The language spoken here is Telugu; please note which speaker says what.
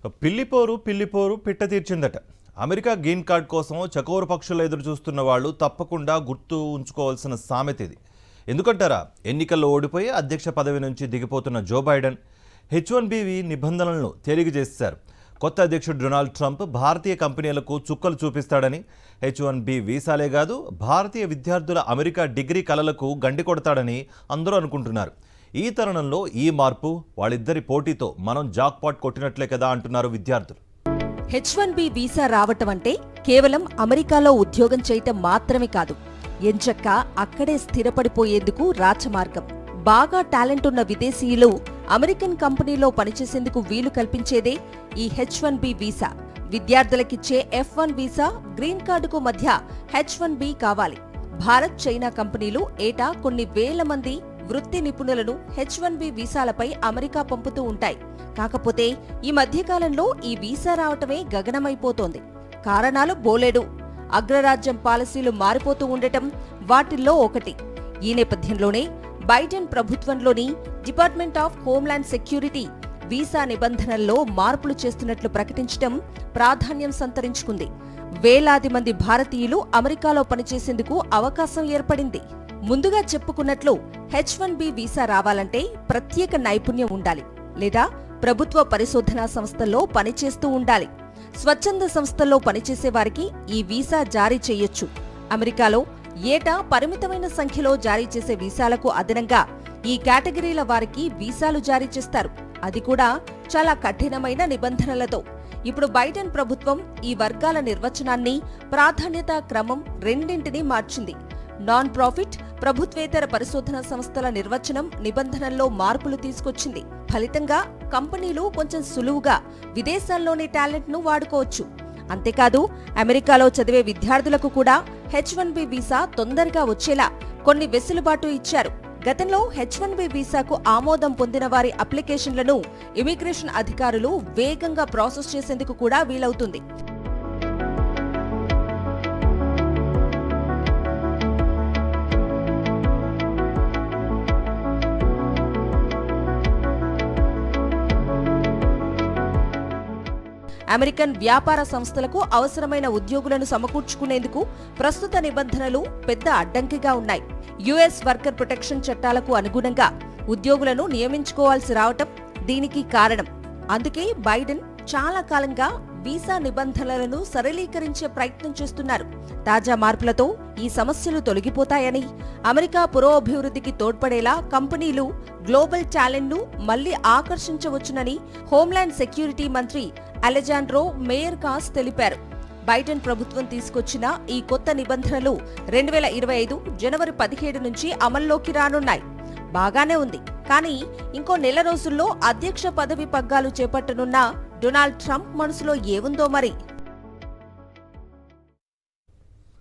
Speaker 1: పిల్లిపోరు పిట్ట తీర్చిందట. అమెరికా గ్రీన్ కార్డ్ కోసం చకోర పక్షులు ఎదురు చూస్తున్న వాళ్ళు తప్పకుండా గుర్తు ఉంచుకోవాల్సిన సామెత ఇది. ఎందుకంటారా, ఎన్నికల్లో ఓడిపోయి అధ్యక్ష పదవి నుంచి దిగిపోతున్న జో బైడెన్ H1B నిబంధనలను తేలిక చేశారు. కొత్త అధ్యక్షుడు డొనాల్డ్ ట్రంప్ భారతీయ కంపెనీలకు చుక్కలు చూపిస్తాడని, H1B వీసాలే కాదు భారతీయ విద్యార్థుల అమెరికా డిగ్రీ కలలకు గండి కొడతాడని అందరూ అనుకుంటున్నారు. ఈ తరుణంలో ఈ మార్పు వాళ్ళిద్దరి పోటీతో మనం జాక్పాట్ కొట్టినట్లే కదా అంటున్నారు విద్యార్థులు.
Speaker 2: H1B వీసా రావటం అంటే కేవలం అమెరికాలో ఉద్యోగం చేయటం మాత్రమే కాదు, ఎంచక్క అక్కడే స్థిరపడిపోయేందుకు రాచమార్గం. బాగా టాలెంట్ ఉన్న విదేశీయులు అమెరికన్ కంపెనీలో పనిచేసేందుకు వీలు కల్పించేదే ఈ H1B visa. విద్యార్థులకిచ్చే F1 visa, green కార్డుకు మధ్య H1B కావాలి. భారత్, చైనా కంపెనీలు ఏటా కొన్ని వేల మంది వృత్తి నిపుణులను H1B వీసాలపై అమెరికా పంపుతూ ఉంటాయి. కాకపోతే ఈ మధ్యకాలంలో ఈ వీసా రావటమే గగనమైపోతోంది. కారణాలు బోలెడు. అగ్రరాజ్యం పాలసీలు మారిపోతూ ఉండటం వాటిల్లో ఒకటి. ఈ నేపథ్యంలోనే బైడెన్ ప్రభుత్వంలోని department of homeland security visa నిబంధనల్లో మార్పులు చేస్తున్నట్లు ప్రకటించడం ప్రాధాన్యం సంతరించుకుంది. వేలాది మంది భారతీయులు అమెరికాలో పనిచేసేందుకు అవకాశం ఏర్పడింది. ముందుగా చెప్పుకున్నట్లు H1B వీసా రావాలంటే ప్రత్యేక నైపుణ్యం ఉండాలి, లేదా ప్రభుత్వ పరిశోధనా సంస్థల్లో పనిచేస్తూ ఉండాలి. స్వచ్ఛంద సంస్థల్లో పనిచేసే వారికి ఈ వీసా జారీ చేయొచ్చు. అమెరికాలో ఏటా పరిమితమైన సంఖ్యలో జారీ చేసే వీసాలకు అదనంగా ఈ కేటగిరీల వారికి వీసాలు జారీ చేస్తారు. అది కూడా చాలా కఠినమైన నిబంధనలతో. ఇప్పుడు బైడెన్ ప్రభుత్వం ఈ వర్గాల నిర్వచనాన్ని, ప్రాధాన్యతా క్రమం రెండింటినీ మార్చింది. నాన్ ప్రాఫిట్, ప్రభుత్వేతర పరిశోధనా సంస్థల నిర్వచనం, నిబంధనల్లో మార్పులు తీసుకొచ్చింది. ఫలితంగా కంపెనీలు కొంచెం సులువుగా విదేశాల్లోని టాలెంట్ను వాడుకోవచ్చు. అంతేకాదు, అమెరికాలో చదివే విద్యార్థులకు కూడా H1B వీసా తొందరగా వచ్చేలా కొన్ని వెసులుబాటు ఇచ్చారు. గతంలో H1B వీసాకు ఆమోదం పొందిన వారి అప్లికేషన్లను ఇమిగ్రేషన్ అధికారులు వేగంగా ప్రాసెస్ చేసేందుకు కూడా వీలవుతుంది. అమెరికన్ వ్యాపార సంస్థలకు అవసరమైన ఉద్యోగులను సమకూర్చుకునేందుకు ప్రస్తుత నిబంధనలు పెద్ద అడ్డంకిగా ఉన్నాయి. యుఎస్ వర్కర్ ప్రొటెక్షన్ చట్టాలకు అనుగుణంగా ఉద్యోగులను నియమించుకోవాల్సి రావటం దీనికి కారణం. అందుకే బైడెన్ చాలా కాలంగా వీసా నిబంధనలను సరళీకరించే ప్రయత్నం చేస్తున్నారు. తాజా మార్పులతో ఈ సమస్యలు తొలగిపోతాయని, అమెరికా పురోభివృద్ధికి తోడ్పడేలా కంపెనీలు గ్లోబల్ టాలెంట్ను మళ్లీ ఆకర్షించవచ్చునని హోమ్లాండ్ సెక్యూరిటీ మంత్రి అలెజాండ్రో మేయర్కాస్ తెలిపారు. బైడెన్ ప్రభుత్వం తీసుకొచ్చిన ఈ కొత్త నిబంధనలు 2025 జనవరి 17 నుంచి అమల్లోకి రానున్నాయి. బాగానే ఉంది. కానీ ఇంకో నెల రోజుల్లో అధ్యక్ష పదవి పగ్గాలు చేపట్టనున్న డొనాల్డ్ ట్రంప్ మనసులో ఏముందో మరి.